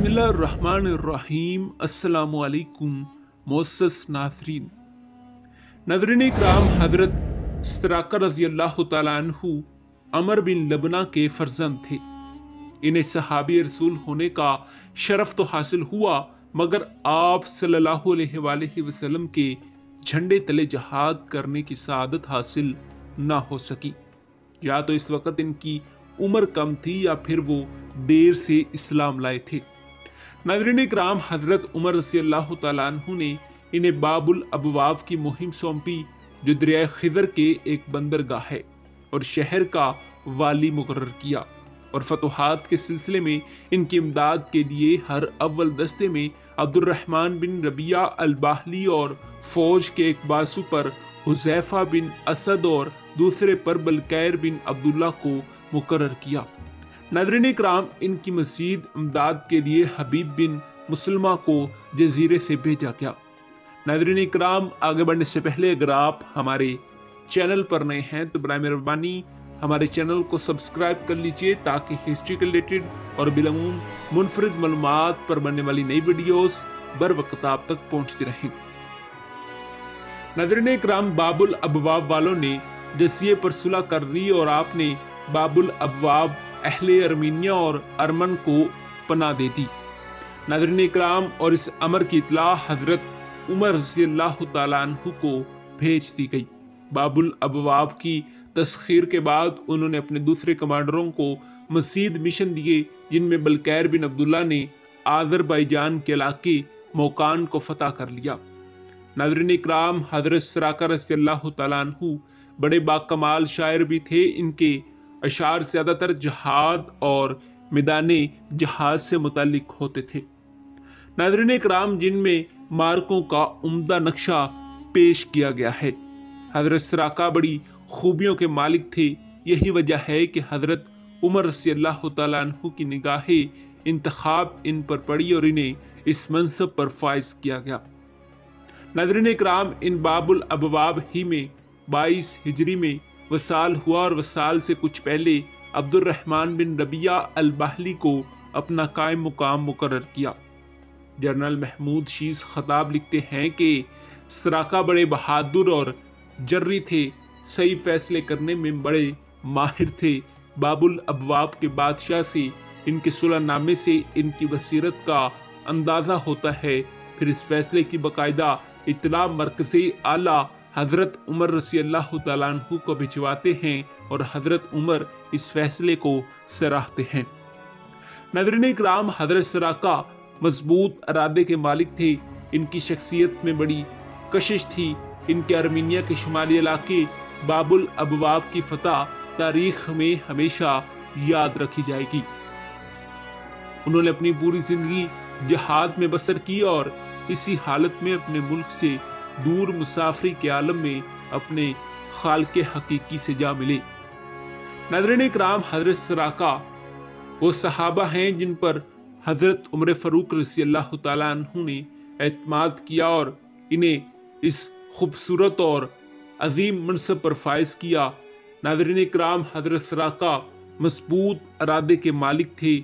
बिस्मिल्लाहिर्रहमानिर्रहीम। अस्सलामु अलैकुम मोअस्सस नाज़रीन। नाज़रीन इकराम, हज़रत सराका रज़ियल्लाहु ताला अन्हु अमर बिन लबना के फर्जंद थे। इन्हें सहाबी रसूल होने का शरफ तो हासिल हुआ, मगर आप सल्लल्लाहु अलैहि वसल्लम के झंडे तले जहाद करने की सआदत हासिल ना हो सकी। या तो इस वक्त इनकी उम्र कम थी या फिर वो देर से इस्लाम लाए थे। नाज़रीन इकराम, हज़रत उमर रज़ियल्लाहु ताला अन्हु ने इन्हें बाबुल अबवाब की मुहिम सौंपी, जो दरिया खिज़र के एक बंदरगाह है, और शहर का वाली मुकर्रर किया। और फतुहात के सिलसिले में इनकी इमदाद के लिए हर अव्वल दस्ते में अब्दुर्रहमान बिन रबिया अल-बाहली और फौज के एक बासु पर हुज़ैफा बिन असद और दूसरे पर बलकैर बिन अब्दुल्ला को मुकर्रर किया। नाज़रीन इकराम, इनकी मज़ीद इमदाद के लिए हबीब बिन मुसलमा को जजीरे से भेजा गया। नाज़रीन इकराम, आगे बढ़ने से पहले अगर आप हमारे चैनल पर नए हैं तो बराए मेहरबानी हमारे चैनल को सब्सक्राइब कर लीजिए, ताकि हिस्ट्री के रिलेटेड और बिलमूम मुनफरिद मालूमात पर बनने वाली नई वीडियोस बर वक्त आप तक पहुंचती रहें। नाज़रीन इकराम, बाबुल अबवाब वालों ने जज़िये पर सुलह कर दी और आपने बाबुल अबवाब अहले अर्मीनिया और अर्मन को पनाह दे दी। नाज़रीन इकराम, और इस अमर की इत्तला हज़रत उमर रज़ियल्लाहु ताला अन्हु को भेज दी गई। बाबुल अबवाब की तस्खीर के बाद उन्होंने अपने दूसरे कमांडरों को मज़ीद मिशन दिए, जिनमें बलकैर बिन अब्दुल्ला ने आज़रबाईजान के इलाके मोकान को फतह कर लिया। नाज़रीन इकराम, हज़रत सराका रज़ियल्लाहु ताला अन्हु बड़े बाकमाल शायर भी थे। इनके अशार ज़्यादातर जहाद और मैदाने जहाज से मुतालिक होते थे। नाज़रीन इकराम, जिनमें मार्कों का उम्दा नक्शा पेश किया गया है। हज़रत सराका बड़ी खूबियों के मालिक थे। यही वजह है कि हज़रत उमर रज़ियल्लाहु ताला अन्हु की निगाहे इंतखाब इन पर पड़ी और इन्हें इस मनसब पर फाइज किया गया। नाज़रीन इकराम, इन बाबुल अबवाब ही में 22 हिजरी में वसाल हुआ और वसाल से कुछ पहले अब्दुर्रहमान बिन रबिया अल-बाहली को अपना कायम मुकाम मुकर्रर किया। जनरल महमूद शीज़ खताब लिखते हैं कि सराका बड़े बहादुर और जर्री थे, सही फैसले करने में बड़े माहिर थे। बाबुल अबवाब के बादशाह से इनके सुलहनामे से इनकी बसीरत का अंदाज़ा होता है। फिर इस फैसले की बाकायदा इत्तला मरकज़ी आला हज़रत उमर रज़ियल्लाहु ताला अन्हु को भिजवाते हैं और हज़रत उमर इस फैसले को सराहते हैं। नाज़रीन इकराम, हज़रत सराका मजबूत इरादे के मालिक थे। इनकी शख्सियत में बड़ी कशिश थी। इनके अर्मीनिया के शुमाली इलाके बाबुल अबवाब की फतह तारीख में हमेशा याद रखी जाएगी। उन्होंने अपनी पूरी जिंदगी जहाद में बसर की और इसी हालत में अपने मुल्क से दूर मुसाफरी के आलम में अपने खालिक़े हकीकी से जा मिले। नाज़रीन इकराम, हज़रत सराका वो सहाबा हैं जिन पर हज़रत उमर फ़ारूक रज़ियल्लाहु ताला अन्हु ने एतमाद किया और इन्हें इस खूबसूरत और अजीम मनसब पर फाइज किया। नाज़रीन इकराम, हज़रत सराका मजबूत इरादे के मालिक थे।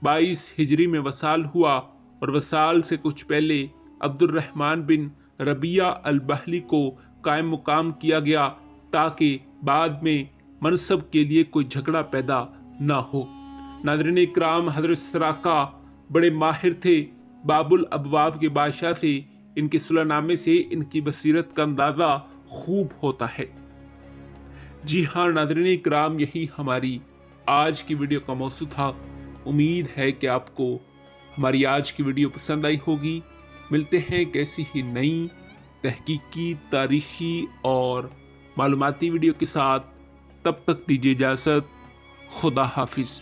22 हिजरी में वसाल हुआ और वसाल से कुछ पहले अब्दुर्रहमान बिन रबिया अल-बाहली को कायम मुकाम किया गया, ताकि बाद में मनसब के लिए कोई झगड़ा पैदा ना हो। नाज़रीन इकराम, हज़रत सराका बड़े माहिर थे। बाबुल अबवाब के बादशाह से इनके सुलहनामे से इनकी बसीरत का अंदाज़ा खूब होता है। जी हाँ नाज़रीन इकराम, यही हमारी आज की वीडियो का मौजू था। उम्मीद है कि आपको हमारी आज की वीडियो पसंद आई होगी। मिलते हैं एक ऐसी ही नई तहकीकी, तारीखी और मालूमाती वीडियो के साथ। तब तक दीजिए इजाज़त। खुदा हाफिज़।